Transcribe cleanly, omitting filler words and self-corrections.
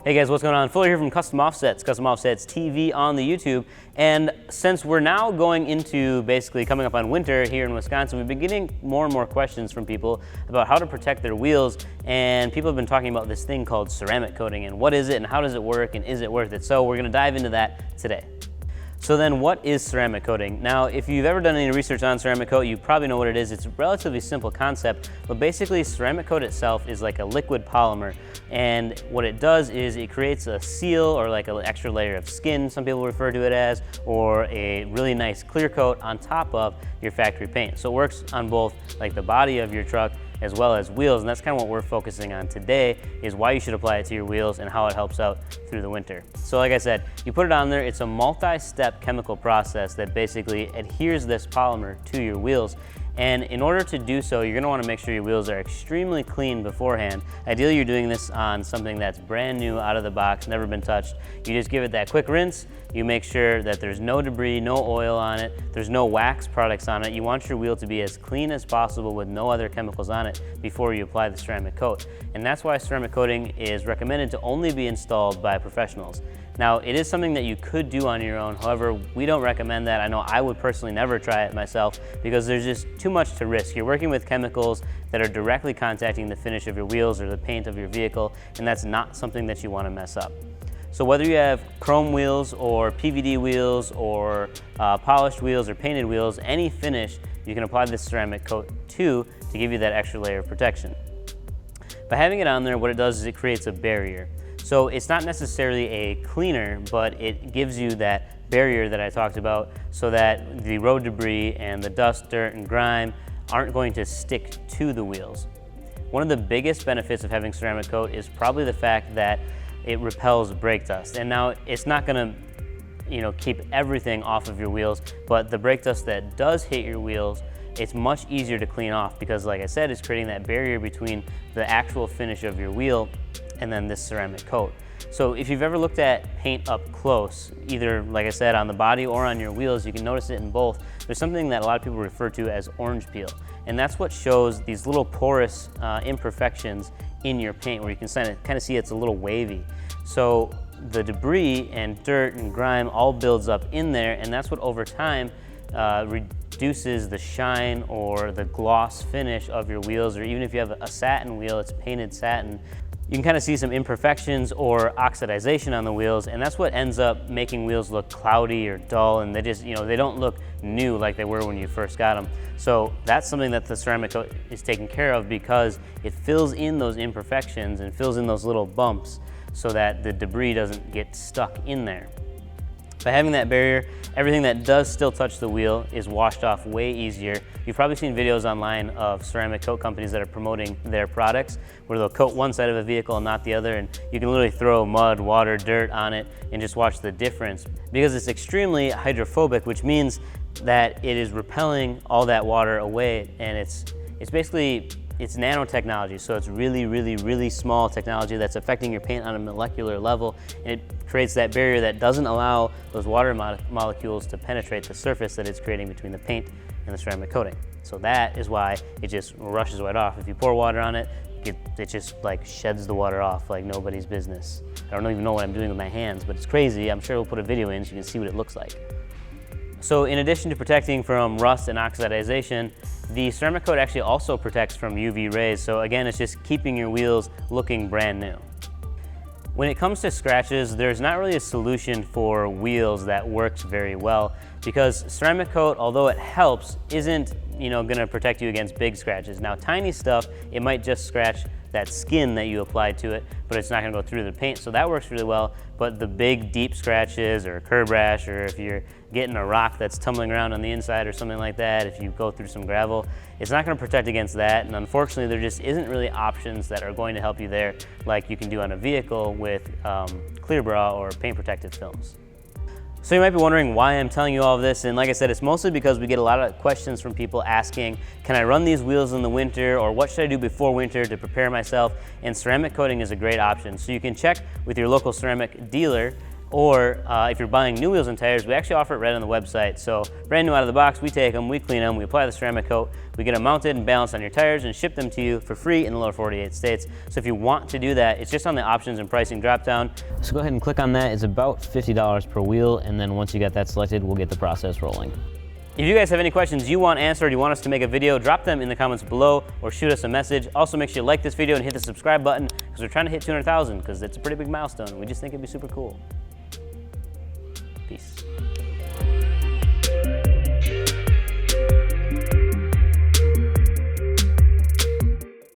Hey guys, what's going on? Fuller here from Custom Offsets TV on the YouTube. And since we're now going into basically coming up on winter here in Wisconsin, we've been getting more and more questions from people about how to protect their wheels. And people have been talking about this thing called ceramic coating and what is it and how does it work and is it worth it? So we're gonna dive into that today. So then what is ceramic coating? Now, if you've ever done any research on ceramic coat, you probably know what it is. It's a relatively simple concept, but basically ceramic coat itself is like a liquid polymer. And what it does is it creates a seal or like an extra layer of skin, some people refer to it as, or a really nice clear coat on top of your factory paint. So it works on both like the body of your truck as well as wheels, and that's kind of what we're focusing on today, is why you should apply it to your wheels and how it helps out through the winter. So like I said, you put it on there, it's a multi-step chemical process that basically adheres this polymer to your wheels. And in order to do so, you're gonna wanna make sure your wheels are extremely clean beforehand. Ideally, you're doing this on something that's brand new, out of the box, never been touched. You just give it that quick rinse. You make sure that there's no debris, no oil on it, there's no wax products on it. You want your wheel to be as clean as possible with no other chemicals on it before you apply the ceramic coat. And that's why ceramic coating is recommended to only be installed by professionals. Now, it is something that you could do on your own. However, we don't recommend that. I know I would personally never try it myself because there's just too much to risk. You're working with chemicals that are directly contacting the finish of your wheels or the paint of your vehicle, and that's not something that you want to mess up. So whether you have chrome wheels or PVD wheels or polished wheels or painted wheels, any finish you can apply this ceramic coat to give you that extra layer of protection. By having it on there, what it does is it creates a barrier. So it's not necessarily a cleaner, but it gives you that barrier that I talked about so that the road debris and the dust, dirt, and grime aren't going to stick to the wheels. One of the biggest benefits of having ceramic coat is probably the fact that it repels brake dust. And now it's not gonna keep everything off of your wheels, but the brake dust that does hit your wheels, it's much easier to clean off because, like I said, it's creating that barrier between the actual finish of your wheel and then this ceramic coat. So if you've ever looked at paint up close, either, like I said, on the body or on your wheels, you can notice it in both. There's something that a lot of people refer to as orange peel. And that's what shows these little porous imperfections in your paint where you can kind of see it's a little wavy. So the debris and dirt and grime all builds up in there, and that's what over time reduces the shine or the gloss finish of your wheels. Or even if you have a satin wheel, it's painted satin, you can kind of see some imperfections or oxidization on the wheels, and that's what ends up making wheels look cloudy or dull, and they just, they don't look new like they were when you first got them. So that's something that the ceramic coat is taking care of because it fills in those imperfections and fills in those little bumps so that the debris doesn't get stuck in there. By having that barrier, everything that does still touch the wheel is washed off way easier. You've probably seen videos online of ceramic coat companies that are promoting their products where they'll coat one side of a vehicle and not the other, and you can literally throw mud, water, dirt on it and just watch the difference because it's extremely hydrophobic, which means that it is repelling all that water away, and it's basically nanotechnology, so it's really, really, really small technology that's affecting your paint on a molecular level, and it creates that barrier that doesn't allow those water molecules to penetrate the surface that it's creating between the paint and the ceramic coating. So that is why it just rushes right off. If you pour water on it, it just like sheds the water off like nobody's business. I don't even know what I'm doing with my hands, but it's crazy. I'm sure we'll put a video in so you can see what it looks like. So in addition to protecting from rust and oxidization, the ceramic coat actually also protects from UV rays. So again, it's just keeping your wheels looking brand new. When it comes to scratches, there's not really a solution for wheels that works very well because ceramic coat, although it helps, isn't gonna protect you against big scratches. Now, tiny stuff, it might just scratch that skin that you applied to it, but it's not gonna go through the paint, so that works really well. But the big deep scratches or curb rash, or if you're getting a rock that's tumbling around on the inside or something like that, if you go through some gravel, it's not gonna protect against that. And unfortunately, there just isn't really options that are going to help you there like you can do on a vehicle with clear bra or paint protected films. So you might be wondering why I'm telling you all of this, and like I said, it's mostly because we get a lot of questions from people asking, can I run these wheels in the winter, or what should I do before winter to prepare myself? And ceramic coating is a great option. So you can check with your local ceramic dealer Or if you're buying new wheels and tires, we actually offer it right on the website. So brand new out of the box, we take them, we clean them, we apply the ceramic coat, we get them mounted and balanced on your tires and ship them to you for free in the lower 48 states. So if you want to do that, it's just on the options and pricing drop down. So go ahead and click on that. It's about $50 per wheel, and then once you get that selected, we'll get the process rolling. If you guys have any questions you want answered, you want us to make a video, drop them in the comments below or shoot us a message. Also, make sure you like this video and hit the subscribe button because we're trying to hit 200,000 because it's a pretty big milestone. We just think it'd be super cool. Peace.